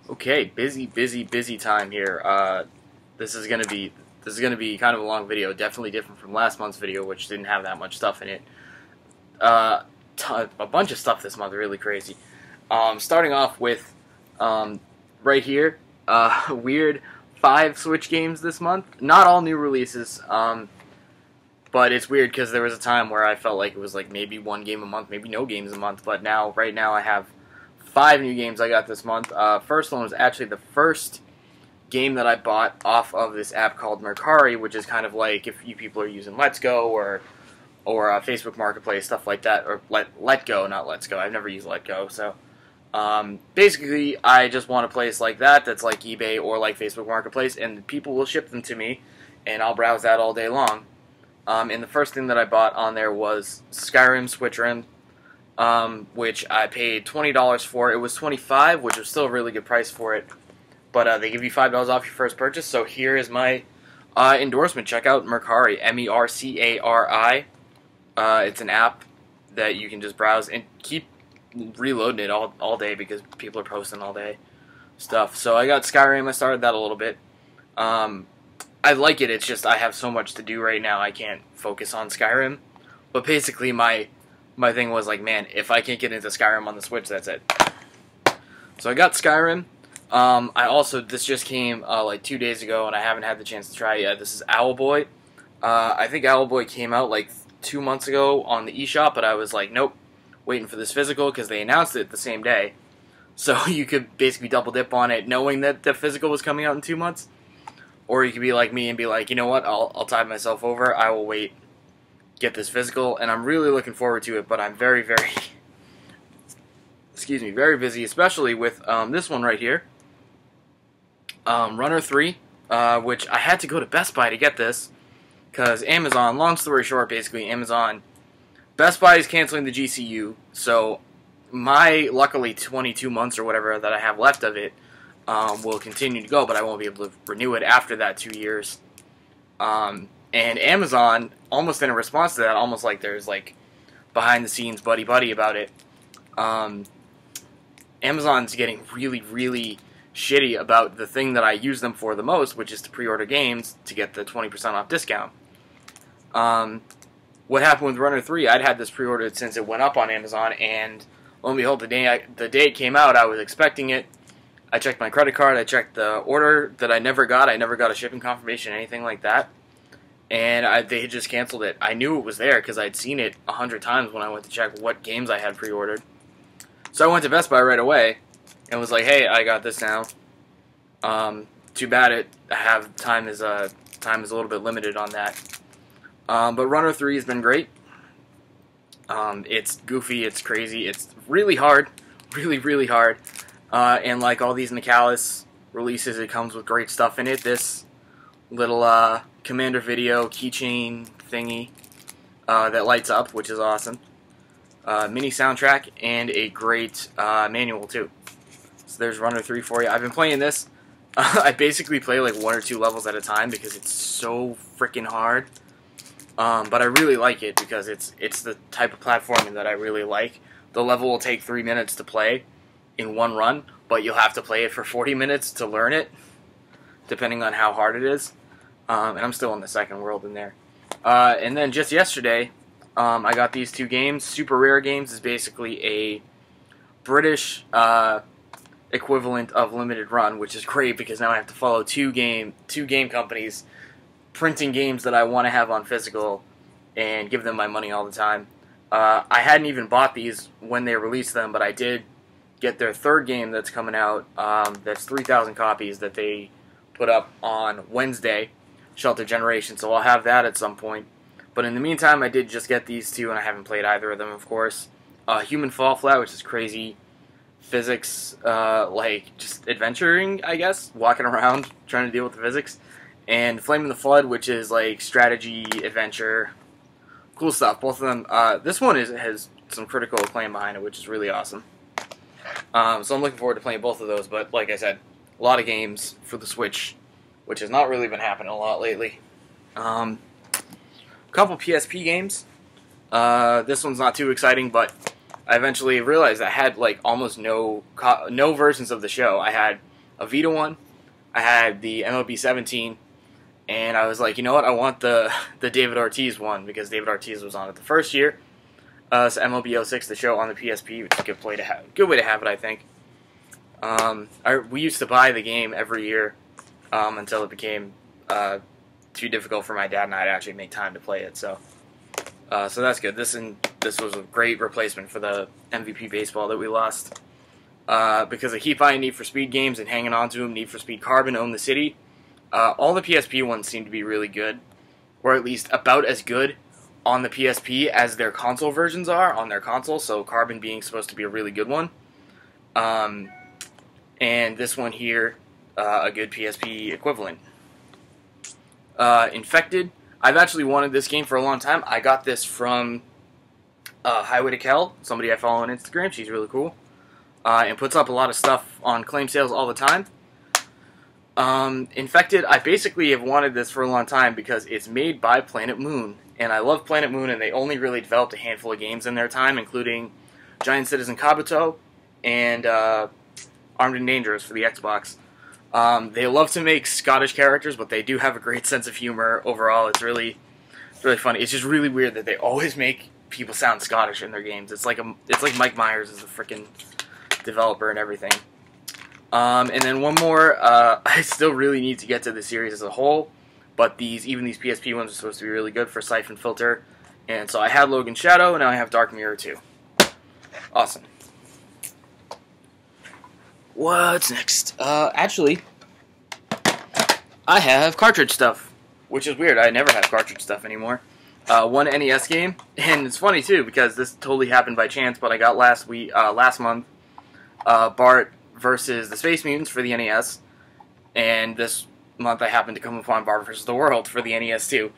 Okay, busy time here. This is gonna be kind of a long video. Definitely different from last month's video, which didn't have that much stuff in it. A bunch of stuff this month, really crazy. Starting off with right here, weird 5 Switch games this month. Not all new releases, but it's weird because there was a time where I felt like it was like maybe 1 game a month, maybe no games a month. But right now, I have 5 new games I got this month. First one was actually the first game that I bought off of this app called Mercari, which is kind of like if you people are using Let's Go or Facebook Marketplace, stuff like that, or Let Go, not Let's Go. I've never used Let Go, so basically I just want a place like that that's like eBay or like Facebook Marketplace, and people will ship them to me, and I'll browse that all day long. And the first thing that I bought on there was Skyrim Switch RIM, which I paid $20 for. It was $25, which was still a really good price for it. But they give you $5 off your first purchase. So here is my endorsement. Check out Mercari, Mercari. It's an app that you can just browse and keep reloading it all day because people are posting all day stuff. So I got Skyrim. I started that a little bit. I like it. It's just I have so much to do right now. I can't focus on Skyrim. But basically my thing was like, man, if I can't get into Skyrim on the Switch, that's it. So I got Skyrim. This just came like 2 days ago, and I haven't had the chance to try it yet. This is Owlboy. I think Owlboy came out like 2 months ago on the eShop, but I was like, nope, waiting for this physical because they announced it the same day. So you could basically double dip on it, knowing that the physical was coming out in 2 months. Or you could be like me and be like, you know what, I'll tide myself over. I will wait, get this physical, and I'm really looking forward to it. But I'm very, very, very busy, especially with this one right here. Runner 3, which I had to go to Best Buy to get this, because Amazon, long story short, basically, Best Buy is canceling the GCU, so my, luckily, 22 months or whatever that I have left of it, will continue to go, but I won't be able to renew it after that 2 years. And Amazon, almost in a response to that, almost like there's, like, behind-the-scenes buddy-buddy about it, Amazon's getting really, really shitty about the thing that I use them for the most, which is to pre-order games to get the 20% off discount. What happened with Runner 3, I'd had this pre-ordered since it went up on Amazon, and lo and behold, the day it came out, I was expecting it. I checked my credit card, I checked the order that I never got a shipping confirmation, anything like that, and they had just canceled it. I knew it was there because I'd seen it 100 times when I went to check what games I had pre-ordered. So I went to Best Buy right away, and was like, hey, I got this now. Too bad time is a little bit limited on that. But Runner 3 has been great. It's goofy, it's crazy, it's really hard, really, really hard. And like all these Nicalis releases, it comes with great stuff in it. This little Commander Video keychain thingy that lights up, which is awesome. Mini soundtrack and a great manual too. So there's Runner 3 for you. I've been playing this. I basically play like 1 or 2 levels at a time because it's so freaking hard. But I really like it because it's the type of platforming that I really like. The level will take 3 minutes to play in one run, but you'll have to play it for 40 minutes to learn it, depending on how hard it is. And I'm still in the second world in there. And then just yesterday, I got these 2 games. Super Rare Games is basically a British equivalent of Limited Run, which is great because now I have to follow two game companies printing games that I want to have on physical and give them my money all the time. I hadn't even bought these when they released them, but I did get their 3rd game that's coming out. That's 3,000 copies that they put up on Wednesday, Shelter Generation, so I'll have that at some point. But in the meantime, I did just get these 2, and I haven't played either of them, of course. Human Fall Flat, which is crazy physics, like just adventuring, I guess, walking around trying to deal with the physics, and Flame in the Flood, which is like strategy, adventure, cool stuff. Both of them. This one has some critical acclaim behind it, which is really awesome. So I'm looking forward to playing both of those. But like I said, a lot of games for the Switch, which has not really been happening a lot lately. Couple PSP games. This one's not too exciting, but I eventually realized I had like almost no versions of the show. I had a Vita one. I had the MLB 17, and I was like, you know what? I want the David Ortiz one because David Ortiz was on it the first year. So MLB 06, the show on the PSP, which is a good way to have it, I think. We used to buy the game every year until it became too difficult for my dad and I to actually make time to play it. So that's good. This was a great replacement for the MVP baseball that we lost. Because I keep buying Need for Speed games and hanging on to them. Need for Speed Carbon, Own the City. All the PSP ones seem to be really good, or at least about as good on the PSP as their console versions are on their console, so Carbon being supposed to be a really good one. And this one here, a good PSP equivalent. Infected. I've actually wanted this game for a long time. I got this from Highway to Kel, somebody I follow on Instagram. She's really cool. And puts up a lot of stuff on claim sales all the time. Infected, I basically have wanted this for a long time because it's made by Planet Moon. And I love Planet Moon, and they only really developed a handful of games in their time, including Giant Citizen Kabuto and Armed and Dangerous for the Xbox. They love to make Scottish characters, but they do have a great sense of humor overall. It's really funny. It's just really weird that they always make people sound Scottish in their games. It's like Mike Myers is a freaking developer and everything. And then one more, I still really need to get to the series as a whole, but even these PSP ones are supposed to be really good for Syphon Filter, and so I had Logan Shadow, and now I have Dark Mirror 2. Awesome. What's next? Actually, I have cartridge stuff, which is weird. I never have cartridge stuff anymore. One NES game, and it's funny too, because this totally happened by chance, but I got last month, Bart versus the Space Mutants for the NES, and this month I happened to come upon Bart versus the World for the NES too.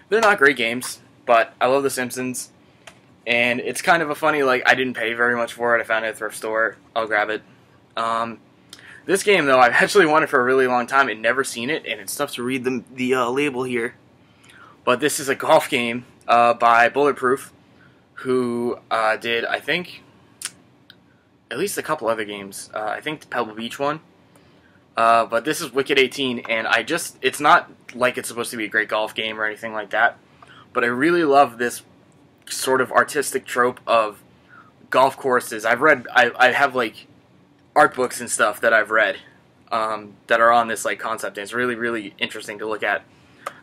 They're not great games, but I love the Simpsons, and it's kind of a funny, like, I didn't pay very much for it. I found it at a thrift store. I'll grab it. This game, though, I've actually wanted for a really long time and never seen it, and it's tough to read the label here. But this is a golf game by Bulletproof, who did, I think, at least a couple other games. I think the Pebble Beach one. But this is Wicked 18, and it's not like it's supposed to be a great golf game or anything like that, but I really love this sort of artistic trope of golf courses. I have, like, art books and stuff that I've read that are on this, like, concept, and it's really, really interesting to look at.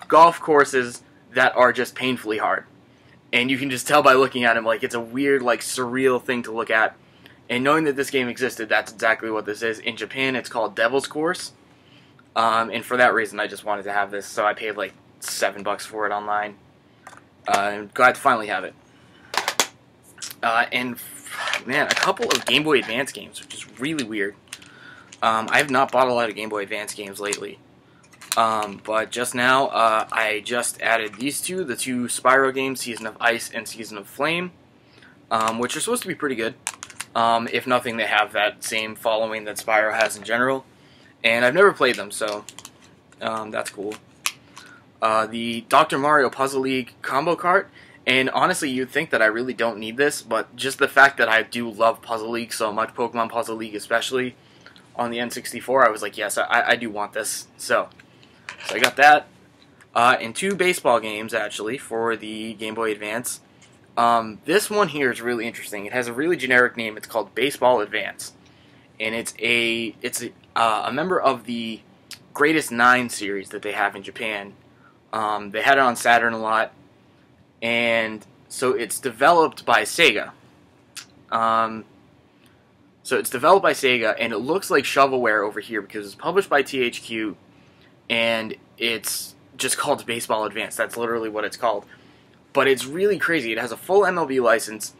Golf courses that are just painfully hard, and you can just tell by looking at them, like, it's a weird, like, surreal thing to look at. And knowing that this game existed, that's exactly what this is. In Japan, it's called Devil's Course. And for that reason, I just wanted to have this, so I paid like $7 for it online. And glad to finally have it. And, man, a couple of Game Boy Advance games, which is really weird. I have not bought a lot of Game Boy Advance games lately. But just now, I just added these two, the two Spyro games, Season of Ice and Season of Flame, which are supposed to be pretty good. If nothing, they have that same following that Spyro has in general. And I've never played them, so that's cool. The Dr. Mario Puzzle League combo cart, and honestly, you'd think that I really don't need this, but just the fact that I do love Puzzle League so much, Pokemon Puzzle League especially, on the N64, I was like, yes, I do want this. So I got that. And two baseball games, actually, for the Game Boy Advance. This one here is really interesting. It has a really generic name. It's called Baseball Advance, and it's a member of the Greatest 9 series that they have in Japan. They had it on Saturn a lot, and so it's developed by Sega. And it looks like shovelware over here because it's published by THQ, and it's just called Baseball Advance. That's literally what it's called. But it's really crazy. It has a full MLB license,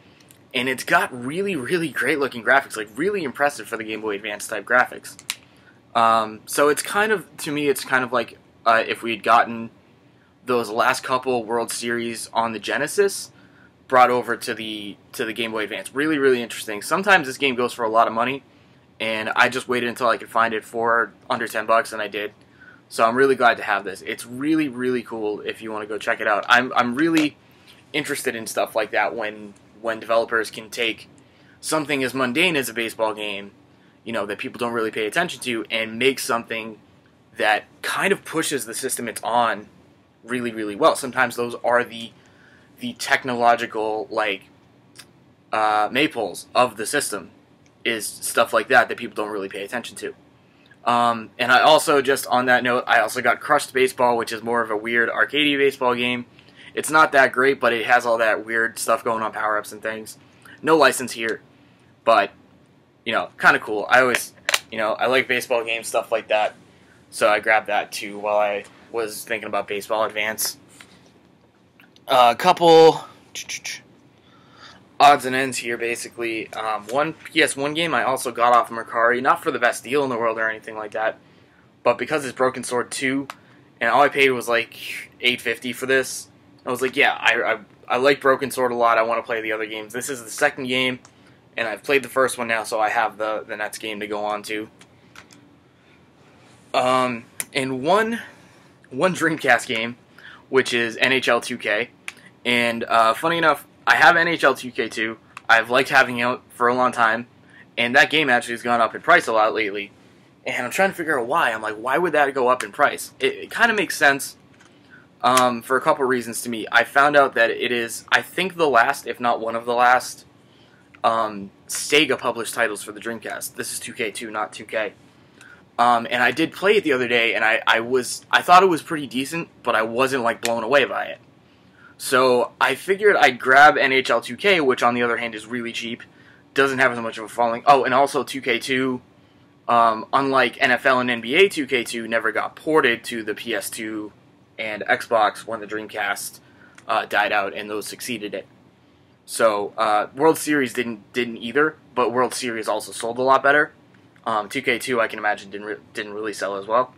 and it's got really, really great-looking graphics, like really impressive for the Game Boy Advance type graphics. So it's kind of, to me, it's kind of like if we had gotten those last couple World Series on the Genesis brought over to the Game Boy Advance. Really, really interesting. Sometimes this game goes for a lot of money, and I just waited until I could find it for under $10, and I did. So I'm really glad to have this. It's really, really cool if you want to go check it out. I'm really interested in stuff like that when developers can take something as mundane as a baseball game that people don't really pay attention to, and make something that kind of pushes the system it's on really, really well. Sometimes those are the technological, like, maypoles of the system, is stuff like that people don't really pay attention to. And I also, just on that note, I also got Crushed Baseball, which is more of a weird arcadey baseball game. It's not that great, but it has all that weird stuff going on, power-ups and things. No license here, but, kind of cool. I always, I like baseball games, stuff like that, so I grabbed that too while I was thinking about Baseball Advance. A couple odds and ends here, basically. One PS1 game I also got off of Mercari, not for the best deal in the world or anything like that, but because it's Broken Sword 2, and all I paid was like $8.50 for this, I was like, yeah, I like Broken Sword a lot, I want to play the other games. This is the second game, and I've played the first one now, so I have the next game to go on to. And one Dreamcast game, which is NHL 2K, and funny enough, I have NHL 2K2. I've liked having it out for a long time, and that game actually has gone up in price a lot lately, and I'm trying to figure out why. I'm like, why would that go up in price? It kind of makes sense for a couple reasons to me. I found out that it is, I think, the last, if not one of the last, Sega published titles for the Dreamcast. This is 2K2, not 2K. And I did play it the other day, and I thought it was pretty decent, but I wasn't, like, blown away by it. So I figured I'd grab NHL 2K, which on the other hand is really cheap, doesn't have as much of a following. Oh, and also 2K2, unlike NFL and NBA 2K2, never got ported to the PS2 and Xbox when the Dreamcast died out, and those succeeded it. So World Series didn't either, but World Series also sold a lot better. 2K2, I can imagine, didn't really sell as well,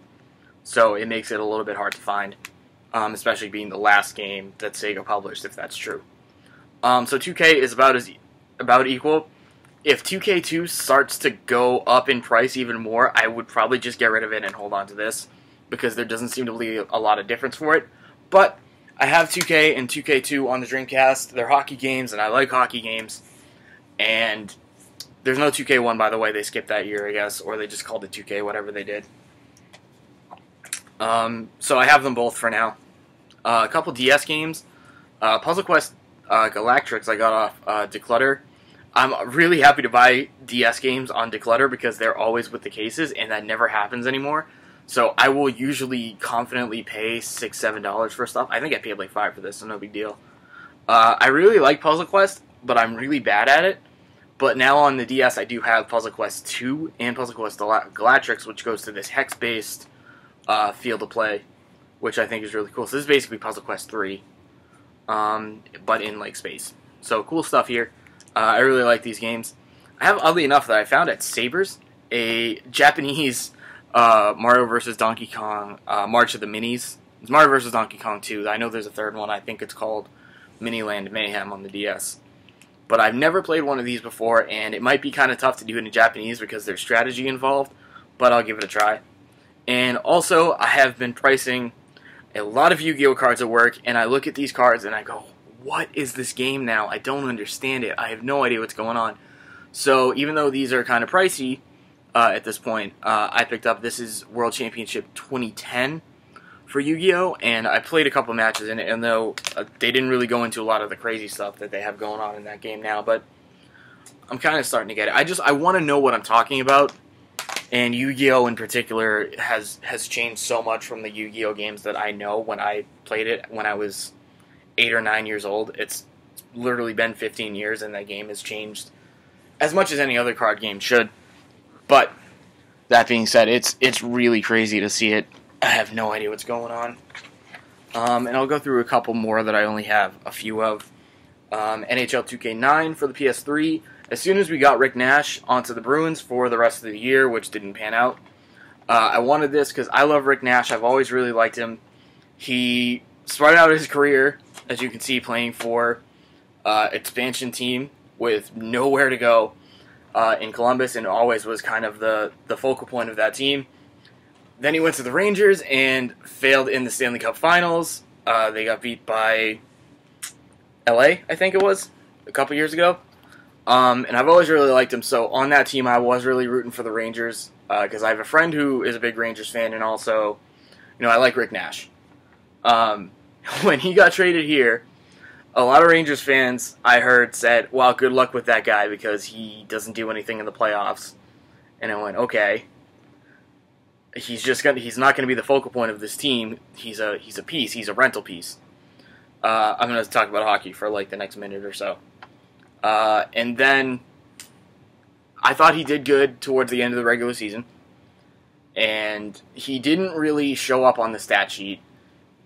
so it makes it a little bit hard to find, especially being the last game that Sega published, if that's true. So 2K is about equal. If 2K2 starts to go up in price even more, I would probably just get rid of it and hold on to this, because there doesn't seem to be a lot of difference for it. But I have 2K and 2K2 on the Dreamcast. They're hockey games, and I like hockey games, and there's no 2K1, by the way. They skipped that year, I guess, or they just called it 2K, whatever they did. So I have them both for now. A couple DS games. Puzzle Quest Galactrix I got off Declutter. I'm really happy to buy DS games on Declutter because they're always with the cases, and that never happens anymore. So I will usually confidently pay $6, $7 for stuff. I think I paid like $5 for this, so no big deal. I really like Puzzle Quest, but I'm really bad at it. But now on the DS, I do have Puzzle Quest 2 and Puzzle Quest Galactrix, which goes to this hex-based field of play, which I think is really cool. So this is basically Puzzle Quest 3, but in, like, space. So cool stuff here. I really like these games. I have, oddly enough, that I found at Sabres, a Japanese Mario vs. Donkey Kong March of the Minis. It's Mario vs. Donkey Kong 2. I know there's a third one. I think it's called Miniland Mayhem on the DS. But I've never played one of these before, and it might be kind of tough to do it in Japanese because there's strategy involved, but I'll give it a try. And also, I have been pricing a lot of Yu-Gi-Oh cards at work, and I look at these cards and I go, what is this game now? I don't understand it. I have no idea what's going on. So even though these are kind of pricey at this point, I picked up, this is World Championship 2010 for Yu-Gi-Oh, and I played a couple matches in it, and though they didn't really go into a lot of the crazy stuff that they have going on in that game now, but I'm kind of starting to get it. I want to know what I'm talking about, and Yu-Gi-Oh in particular has changed so much from the Yu-Gi-Oh games that I know when I played it when I was 8 or 9 years old. It's literally been 15 years, and that game has changed as much as any other card game should. But that being said, it's really crazy to see it. I have no idea what's going on. And I'll go through a couple more that I only have a few of. NHL 2K9 for the PS3. As soon as we got Rick Nash onto the Bruins for the rest of the year, which didn't pan out, I wanted this because I love Rick Nash. I've always really liked him. He started out his career, as you can see, playing for expansion team with nowhere to go in Columbus, and always was kind of the focal point of that team. Then he went to the Rangers and failed in the Stanley Cup Finals. They got beat by LA, I think it was, a couple years ago. And I've always really liked him. So on that team, I was really rooting for the Rangers because I have a friend who is a big Rangers fan, and also, I like Rick Nash. When he got traded here, a lot of Rangers fans I heard said, "Well, good luck with that guy because he doesn't do anything in the playoffs." And I went, "Okay, he's not gonna be the focal point of this team. He's a piece. He's a rental piece." I'm gonna talk about hockey for like the next minute or so. And then I thought he did good towards the end of the regular season, and he didn't really show up on the stat sheet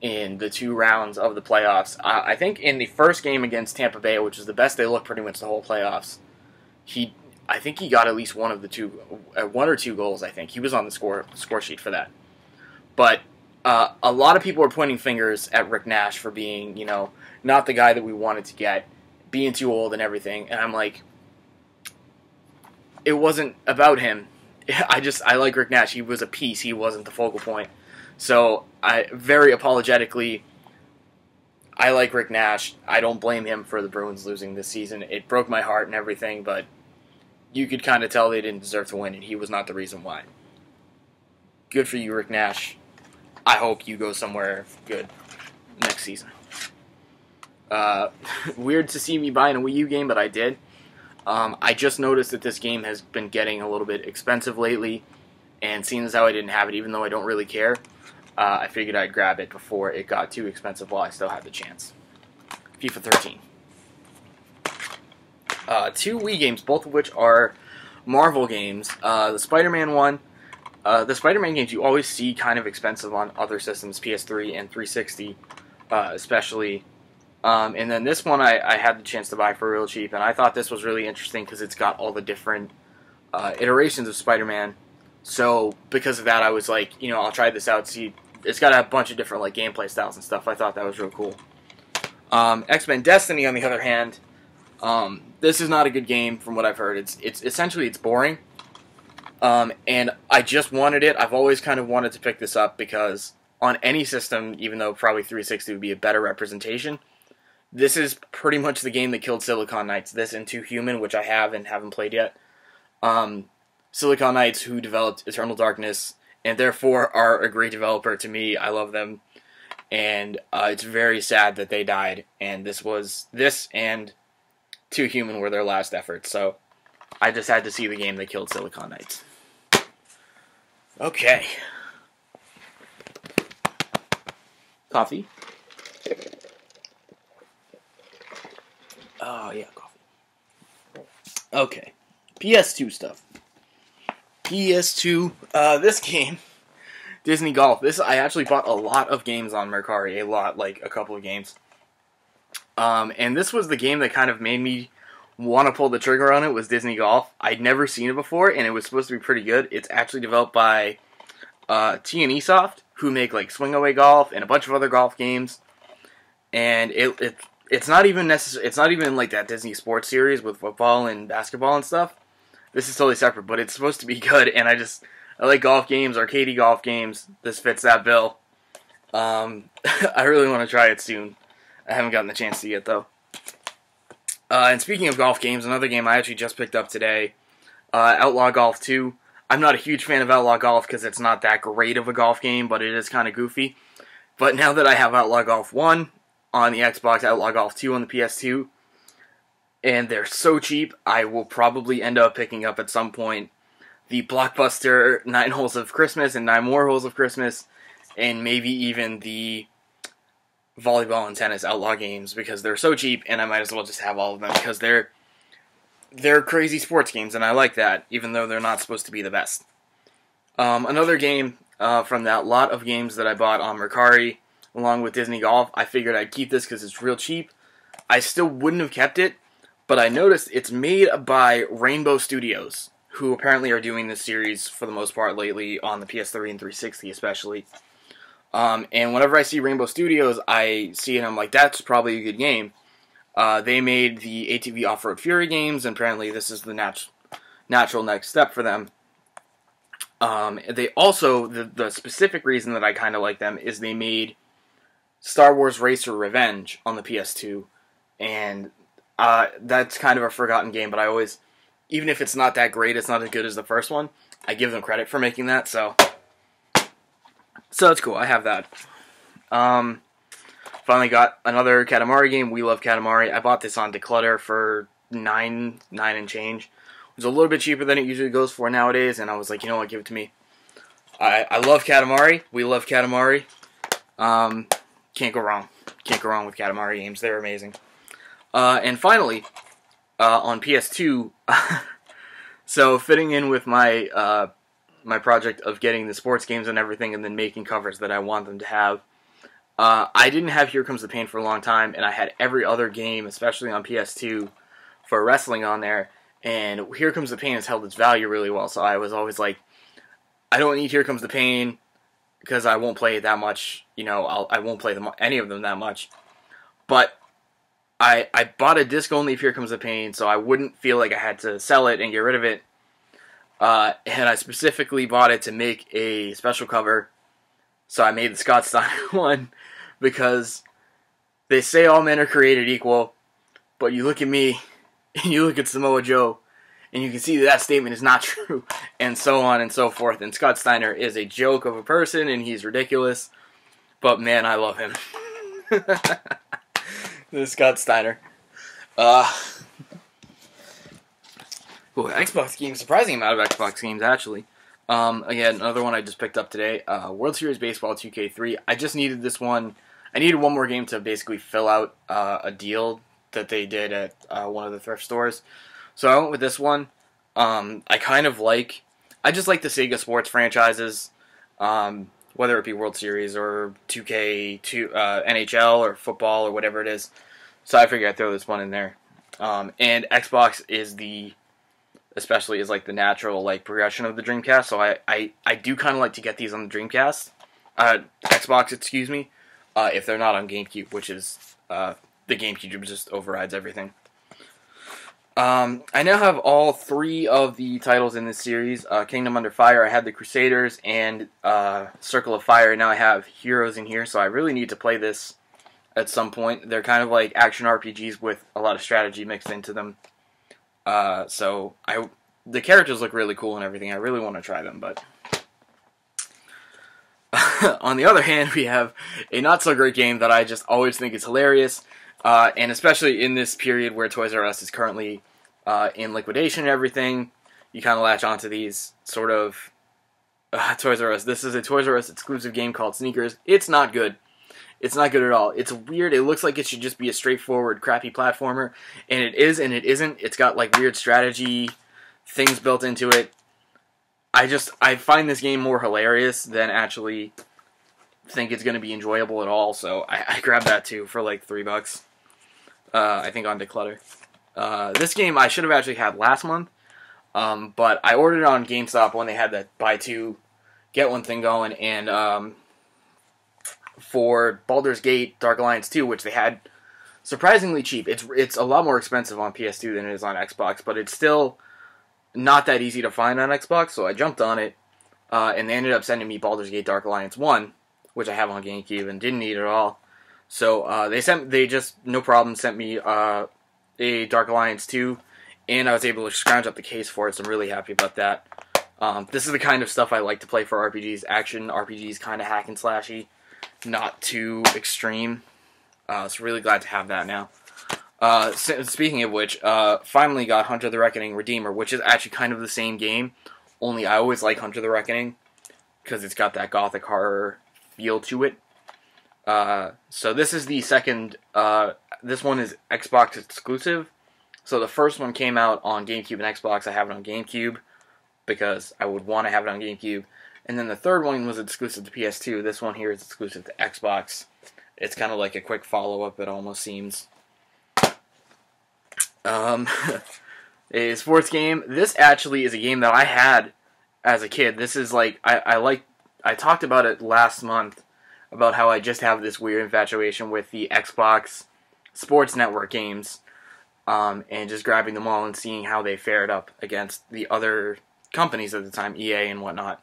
in the 2 rounds of the playoffs. I think in the first game against Tampa Bay, which was the best they looked pretty much the whole playoffs, I think he got at least one or two goals. I think he was on the score sheet for that. But a lot of people are pointing fingers at Rick Nash for being, not the guy that we wanted to get, being too old and everything. And I'm like, it wasn't about him. I like Rick Nash. He was a piece. He wasn't the focal point. So I very apologetically, I like Rick Nash. I don't blame him for the Bruins losing this season. It broke my heart and everything, but you could kind of tell they didn't deserve to win, and he was not the reason why. Good for you, Rick Nash. I hope you go somewhere good next season. Weird to see me buying a Wii U game, but I did. I just noticed that this game has been getting a little bit expensive lately, and seeing as how I didn't have it, even though I don't really care, I figured I'd grab it before it got too expensive while I still had the chance. FIFA 13. 2 Wii games, both of which are Marvel games. The Spider-Man one, the Spider-Man games you always see kind of expensive on other systems, PS3 and 360 especially. And then this one I had the chance to buy for real cheap, and I thought this was really interesting because it's got all the different iterations of Spider-Man. So because of that, I was like, I'll try this out, see. It's got a bunch of different gameplay styles and stuff. I thought that was real cool. X-Men Destiny, on the other hand, this is not a good game from what I've heard. It's essentially boring. And I just wanted it. I've always kind of wanted to pick this up because on any system, even though probably 360 would be a better representation, this is pretty much the game that killed Silicon Knights. This and 2 Human, which I have and haven't played yet. Silicon Knights, who developed Eternal Darkness, and therefore are a great developer to me. I love them. And it's very sad that they died. And this and 2 Human were their last efforts. So I just had to see the game that killed Silicon Knights. Okay. Coffee? Oh, yeah, coffee. Okay. PS2 stuff. PS2, this game, Disney Golf. I actually bought a lot of games on Mercari. A lot, like a couple of games. And this was the game that kind of made me want to pull the trigger on it, was Disney Golf. I'd never seen it before, and it was supposed to be pretty good. It's actually developed by T&E Soft, who make like Swing Away Golf and a bunch of other golf games. And it's not even it's not even like that Disney sports series with football and basketball and stuff. This is totally separate, but it's supposed to be good, and I like golf games, arcadey golf games. This fits that bill. I really want to try it soon. I haven't gotten the chance to yet, though. And speaking of golf games, another game I actually just picked up today, Outlaw Golf 2. I'm not a huge fan of Outlaw Golf because it's not that great of a golf game, but it is kind of goofy. But now that I have Outlaw Golf 1 on the Xbox, Outlaw Golf 2 on the PS2, and they're so cheap, I will probably end up picking up at some point the blockbuster 9 Holes of Christmas and 9 More Holes of Christmas, and maybe even the volleyball and tennis Outlaw games, because they're so cheap, and I might as well just have all of them, because they're crazy sports games, and I like that, even though they're not supposed to be the best. Another game from that lot of games that I bought on Mercari, along with Disney Golf, I figured I'd keep this because it's real cheap. I still wouldn't have kept it, but I noticed it's made by Rainbow Studios, who apparently are doing this series for the most part lately on the PS3 and 360 especially. And whenever I see Rainbow Studios, I see it and I'm like, that's probably a good game. They made the ATV Off-Road Fury games, and apparently this is the natural next step for them. They also, the specific reason that I kind of like them is they made Star Wars Racer Revenge on the PS2, and That's kind of a forgotten game, but I always, even if it's not that great, it's not as good as the first one, I give them credit for making that, so it's cool. I have that. Finally got another Katamari game. We Love Katamari. I bought this on Declutter for $9 and change. It was a little bit cheaper than it usually goes for nowadays, and I was like, you know what, give it to me. I love Katamari. We love Katamari. Can't go wrong. Can't go wrong with Katamari games. They're amazing. And finally, on PS2, so fitting in with my my project of getting the sports games and everything, and then making covers that I want them to have. I didn't have Here Comes the Pain for a long time, and I had every other game, especially on PS2, for wrestling on there, and Here Comes the Pain has held its value really well, so I was always like, I don't need Here Comes the Pain, because I won't play it that much, you know, I won't play any of them that much, but I bought a disc only of Here Comes the Pain, so I wouldn't feel like I had to sell it and get rid of it, and I specifically bought it to make a special cover, so I made the Scott Steiner one, because they say all men are created equal, but you look at me, and you look at Samoa Joe, and you can see that statement is not true, and so on and so forth, and Scott Steiner is a joke of a person, and he's ridiculous, but man, I love him. This Scott Steiner. Xbox games, surprising amount of Xbox games, actually. Again, another one I just picked up today, World Series Baseball 2K3. I just needed this one. I needed one more game to basically fill out a deal that they did at one of the thrift stores. So I went with this one. I just like the Sega sports franchises, whether it be World Series or 2K, NHL or football or whatever it is. So I figured I'd throw this one in there. And Xbox is especially is like the natural like progression of the Dreamcast, so I do kind of like to get these on the Dreamcast, Xbox, excuse me, if they're not on GameCube, which is the GameCube just overrides everything. I now have all 3 of the titles in this series. Kingdom Under Fire, I had the Crusaders, and Circle of Fire. Now I have Heroes in here, so I really need to play this at some point. They're kind of like action RPGs with a lot of strategy mixed into them. So the characters look really cool and everything. I really want to try them, but on the other hand, we have a not so great game that I just always think is hilarious, and especially in this period where Toys R Us is currently in liquidation and everything, you kind of latch onto these sort of Toys R Us. This is a Toys R Us exclusive game called Sneakers. It's not good. It's not good at all. It's weird. It looks like it should just be a straightforward, crappy platformer, and it is, and it isn't. It's got like weird strategy things built into it. I find this game more hilarious than actually think it's going to be enjoyable at all, so I grabbed that too for like $3, I think on Declutter. This game I should have actually had last month, but I ordered it on GameStop when they had that buy 2, get 1 thing going, and for Baldur's Gate Dark Alliance 2, which they had surprisingly cheap. It's a lot more expensive on PS2 than it is on Xbox, but it's still not that easy to find on Xbox, so I jumped on it, and they ended up sending me Baldur's Gate Dark Alliance 1, which I have on GameCube and didn't need at all. So they just no problem sent me a Dark Alliance 2, and I was able to scrounge up the case for it, so I'm really happy about that. This is the kind of stuff I like to play for RPGs, action RPGs, kind of hack and slashy, not too extreme. So really glad to have that now. Speaking of which, finally got Hunter the Reckoning Redeemer, which is actually kind of the same game, only I always like Hunter the Reckoning, because it's got that gothic horror feel to it. So this is the second, this one is Xbox exclusive. So the first one came out on GameCube and Xbox. I have it on GameCube, because I would want to have it on GameCube. And then the third one was exclusive to PS2. This one here is exclusive to Xbox. It's kind of like a quick follow-up, it almost seems. A sports game. This actually is a game that I had as a kid. This is like, I talked about it last month, about how I just have this weird infatuation with the Xbox Sports Network games, and just grabbing them all and seeing how they fared up against the other companies at the time, EA and whatnot.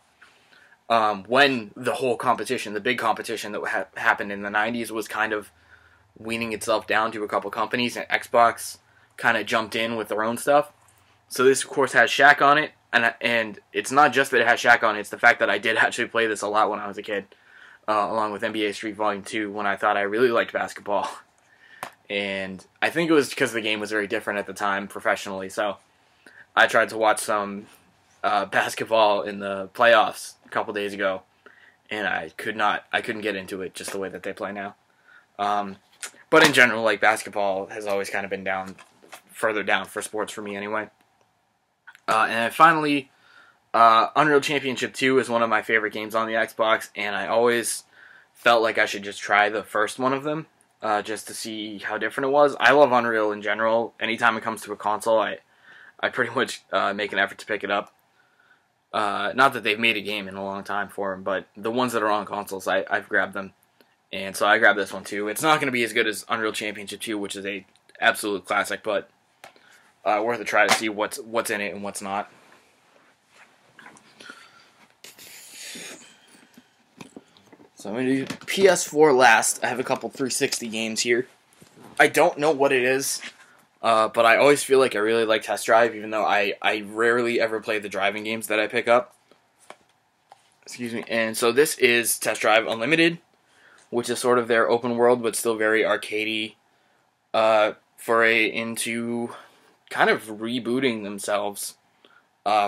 When the whole competition, the big competition that happened in the 90s was kind of weaning itself down to a couple companies, and Xbox kind of jumped in with their own stuff. So this, of course, has Shaq on it, and it's not just that it has Shaq on it, it's the fact that I did actually play this a lot when I was a kid, along with NBA Street Volume 2, when I thought I really liked basketball. And I think it was because the game was very different at the time, professionally, so I tried to watch some basketball in the playoffs a couple days ago, and I couldn't get into it just the way that they play now. But in general, like, basketball has always kind of been further down for sports for me anyway. And then finally, Unreal Championship 2 is one of my favorite games on the Xbox, and I always felt like I should just try the first one of them, just to see how different it was. I love Unreal in general. Anytime it comes to a console, I pretty much make an effort to pick it up. Not that they've made a game in a long time for them, but the ones that are on consoles, I've grabbed them. And so I grabbed this one too. It's not going to be as good as Unreal Championship 2, which is a absolute classic, but worth a try to see what's in it and what's not. So I'm going to do PS4 last. I have a couple 360 games here. I don't know what it is, but I always feel like I really like Test Drive, even though I rarely ever play the driving games that I pick up. Excuse me. And so this is Test Drive Unlimited, which is sort of their open world, but still very arcadey foray into kind of rebooting themselves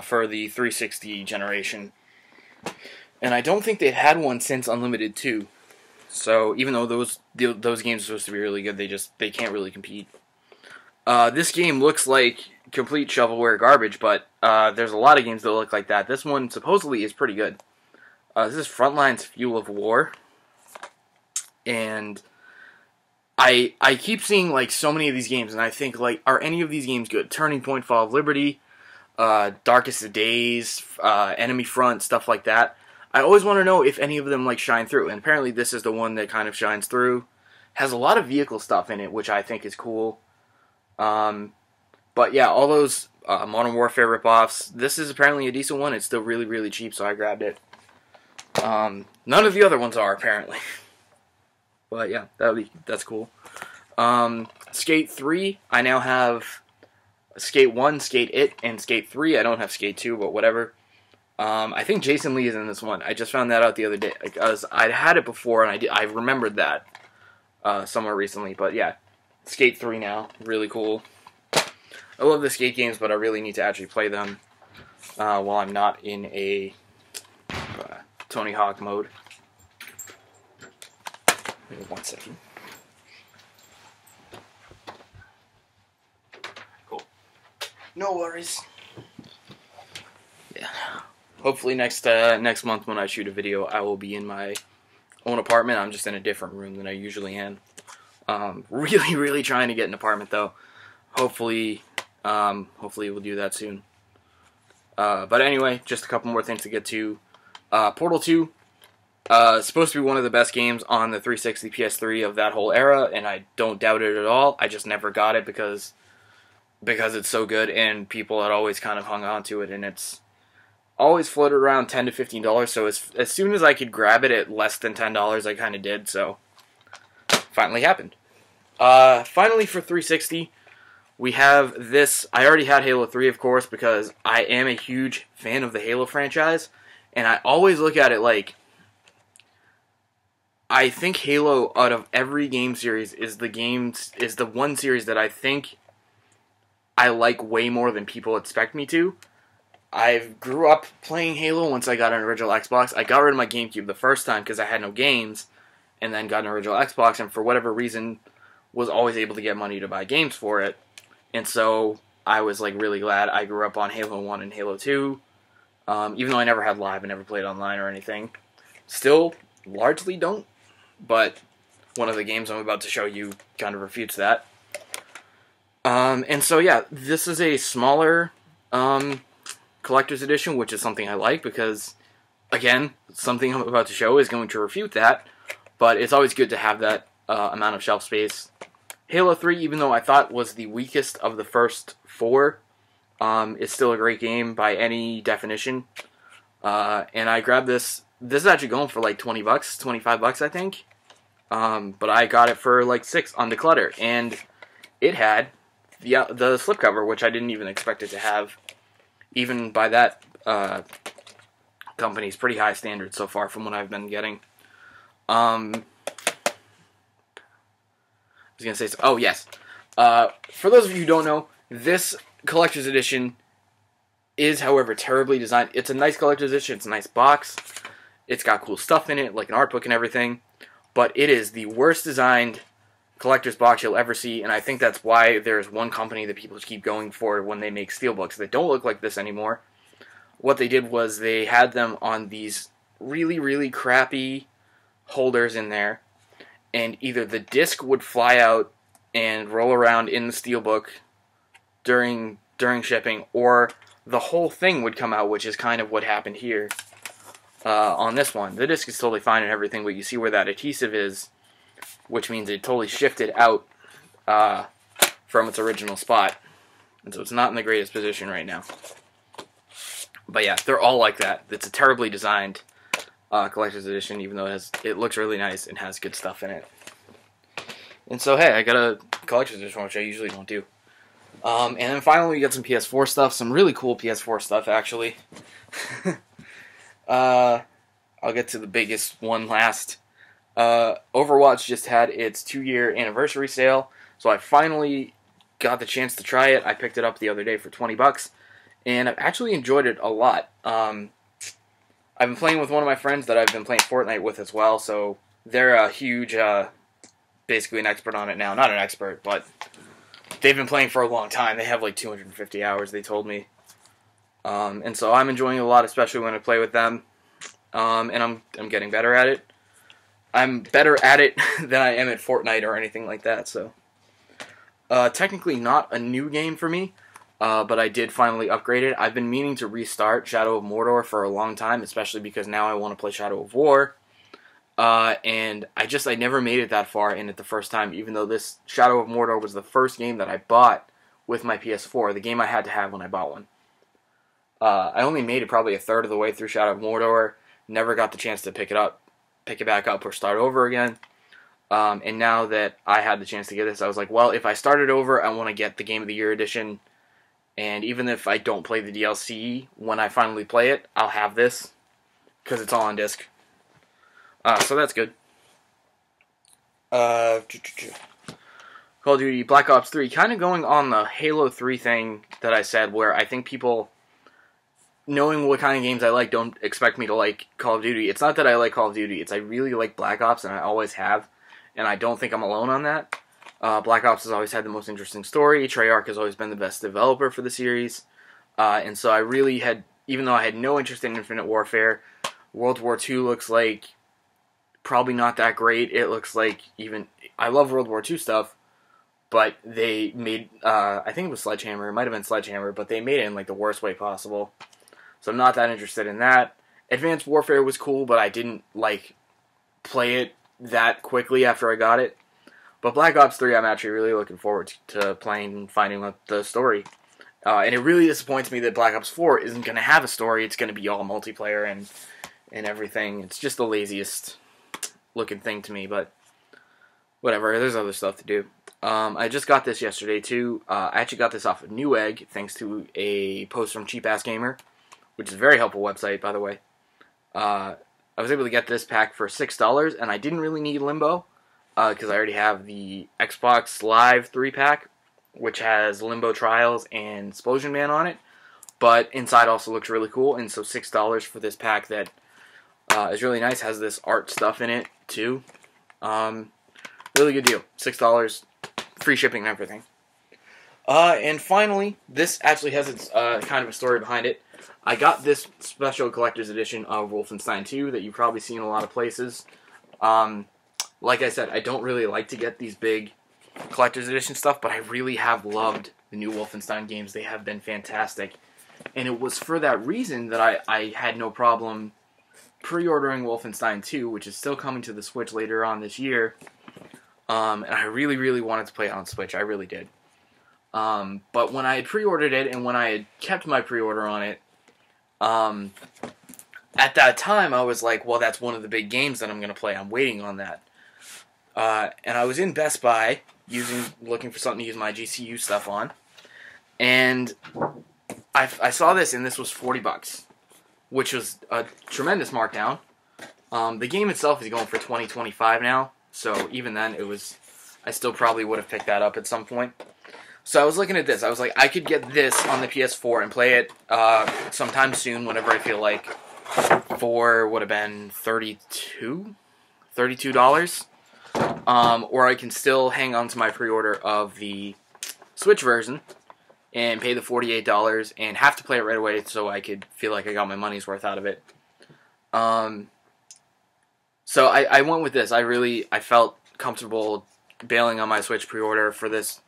for the 360 generation. And I don't think they've had one since Unlimited 2. So even though those games are supposed to be really good, they can't really compete. This game looks like complete shovelware garbage, but there's a lot of games that look like that. This one supposedly is pretty good. This is Frontline's Fuel of War. And I keep seeing, like, so many of these games, and I think, like, are any of these games good? Turning Point, Fall of Liberty, Darkest of Days, Enemy Front, stuff like that. I always want to know if any of them, like, shine through, and apparently this is the one that kind of shines through. Has a lot of vehicle stuff in it, which I think is cool. But yeah, all those Modern Warfare ripoffs, this is apparently a decent one. It's still really, really cheap, so I grabbed it. None of the other ones are, apparently. But yeah, that's cool. Skate 3, I now have Skate 1, Skate It, and Skate 3. I don't have Skate 2, but whatever. I think Jason Lee is in this one. I just found that out the other day. Because I'd had it before, and I remembered that somewhere recently. But yeah, Skate 3 now. Really cool. I love the skate games, but I really need to actually play them while I'm not in a Tony Hawk mode. Wait 1 second. Cool. No worries. Yeah. Hopefully next month when I shoot a video, I will be in my own apartment. I'm just in a different room than I usually am. Really, really trying to get an apartment though. Hopefully we'll do that soon. But anyway, just a couple more things to get to. Portal 2. Supposed to be one of the best games on the 360 PS3 of that whole era, and I don't doubt it at all. I just never got it because it's so good, and people had always kind of hung on to it, and it's always floated around $10 to $15, so as soon as I could grab it at less than $10, I kind of did, so finally happened. Finally for 360, we have this. I already had Halo 3, of course, because I am a huge fan of the Halo franchise, and I always look at it like, I think Halo, out of every game series, is the one series that I think I like way more than people expect me to. I grew up playing Halo once I got an original Xbox. I got rid of my GameCube the first time because I had no games, and then got an original Xbox, and for whatever reason, was always able to get money to buy games for it. And so I was like really glad I grew up on Halo 1 and Halo 2. Even though I never had live and never played online or anything. Still, largely don't. But one of the games I'm about to show you kind of refutes that. And so yeah, this is a smaller collector's edition, which is something I like because, again, something I'm about to show is going to refute that. But it's always good to have that amount of shelf space. Halo 3, even though I thought was the weakest of the first 4, is still a great game by any definition. And I grabbed this. This is actually going for like $20, $25, I think. But I got it for like $6 on Declutter, and it had the slipcover, which I didn't even expect it to have, even by that company's pretty high standards so far from what I've been getting. I was gonna say so. Oh yes. For those of you who don't know, this collector's edition is, however, terribly designed. It's a nice collector's edition. It's a nice box. It's got cool stuff in it, like an art book and everything. But it is the worst designed collector's box you'll ever see, and I think that's why there's one company that people keep going for when they make steelbooks that don't look like this anymore. What they did was they had them on these really, really crappy holders in there, and either the disc would fly out and roll around in the steelbook during shipping, or the whole thing would come out, which is kind of what happened here on this one. The disc is totally fine and everything, but you see where that adhesive is, which means it totally shifted out from its original spot, and so it's not in the greatest position right now. But yeah, they're all like that. It's a terribly designed collector's edition, even though it looks really nice and has good stuff in it. And so, hey, I got a collector's edition, which I usually don't do. And then finally, we got some PS4 stuff, some really cool PS4 stuff, actually. I'll get to the biggest one last. Overwatch just had its 2-year anniversary sale, so I finally got the chance to try it. I picked it up the other day for $20, and I've actually enjoyed it a lot. I've been playing with one of my friends that I've been playing Fortnite with as well, so they're a huge, basically an expert on it now. Not an expert, but they've been playing for a long time. They have like 250 hours, they told me. And so I'm enjoying it a lot, especially when I play with them. And I'm getting better at it. I'm better at it than I am at Fortnite or anything like that, so. Technically not a new game for me, but I did finally upgrade it. I've been meaning to restart Shadow of Mordor for a long time, especially because now I want to play Shadow of War. And I never made it that far in it the first time, even though this Shadow of Mordor was the first game that I bought with my PS4, the game I had to have when I bought one. I only made it probably a third of the way through Shadow of Mordor, never got the chance to pick it back up or start over again. And now that I had the chance to get this, I was like, well, if I start it over, I want to get the Game of the Year edition, and even if I don't play the DLC, when I finally play it, I'll have this, because it's all on disc. So that's good. Call of Duty Black Ops 3, kind of going on the Halo 3 thing that I said, where I think people, knowing what kind of games I like, don't expect me to like Call of Duty. It's not that I like Call of Duty, it's I really like Black Ops, and I always have, and I don't think I'm alone on that. Black Ops has always had the most interesting story, Treyarch has always been the best developer for the series, and so I really had, even though I had no interest in Infinite Warfare, World War II looks like probably not that great. It looks like I love World War II stuff, but they made, I think it was Sledgehammer, it might have been Sledgehammer, but they made it in like the worst way possible. So I'm not that interested in that. Advanced Warfare was cool, but I didn't like play it that quickly after I got it. But Black Ops 3 I'm actually really looking forward to playing and finding out the story. And it really disappoints me that Black Ops 4 isn't going to have a story. It's going to be all multiplayer and everything. It's just the laziest looking thing to me, but whatever, there's other stuff to do. I just got this yesterday too. I actually got this off of Newegg thanks to a post from Cheap Ass Gamer, which is a very helpful website, by the way. I was able to get this pack for $6, and I didn't really need Limbo, because I already have the Xbox Live 3-pack, which has Limbo Trials and Explosion Man on it, but inside also looks really cool, and so $6 for this pack that is really nice, has this art stuff in it, too. Really good deal. $6, free shipping and everything. And finally, this actually has its kind of a story behind it. I got this special collector's edition of Wolfenstein 2 that you've probably seen in a lot of places. Like I said, I don't really like to get these big collector's edition stuff, but I really have loved the new Wolfenstein games. They have been fantastic. And it was for that reason that I had no problem pre-ordering Wolfenstein 2, which is still coming to the Switch later on this year. And I really, really wanted to play it on Switch. I really did. But when I had pre-ordered it, and when I had kept my pre-order on it, at that time I was like, well, that's one of the big games that I'm going to play. I'm waiting on that. And I was in Best Buy, looking for something to use my GCU stuff on, and I saw this, and this was $40, which was a tremendous markdown. The game itself is going for $20-25 now, so even then I still probably would have picked that up at some point. So I was looking at this. I was like, I could get this on the PS4 and play it sometime soon, whenever I feel like, for would have been $32, or I can still hang on to my pre-order of the Switch version and pay the $48 and have to play it right away so I could feel like I got my money's worth out of it. So I went with this. I felt comfortable bailing on my Switch pre-order for this,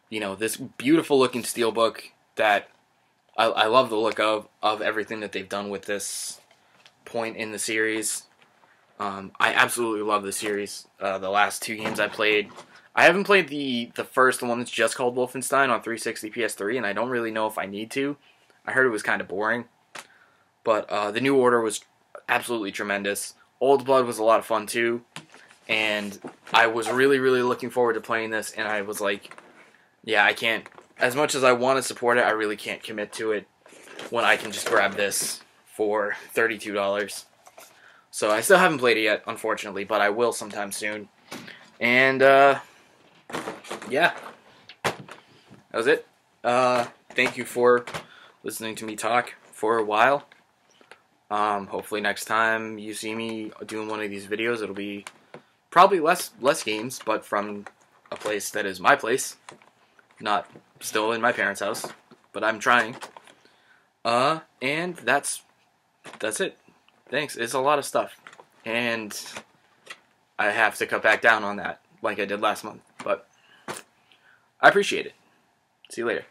this beautiful looking steelbook that I love the look of everything that they've done with this point in the series. I absolutely love the series. The last 2 games I played, I haven't played the first one that's just called Wolfenstein on 360 PS3, and I don't really know if I need to. I heard it was kind of boring, but the New Order was absolutely tremendous. Old Blood was a lot of fun too, and I was really, really looking forward to playing this, and I was like, yeah, I can't, as much as I want to support it, I really can't commit to it when I can just grab this for $32. So I still haven't played it yet, unfortunately, but I will sometime soon. And, yeah, that was it. Thank you for listening to me talk for a while. Hopefully next time you see me doing one of these videos, it'll be probably less games, but from a place that is my place, not still in my parents' house, but I'm trying. And that's it. Thanks. It's a lot of stuff, and I have to cut back down on that like I did last month, but I appreciate it. See you later.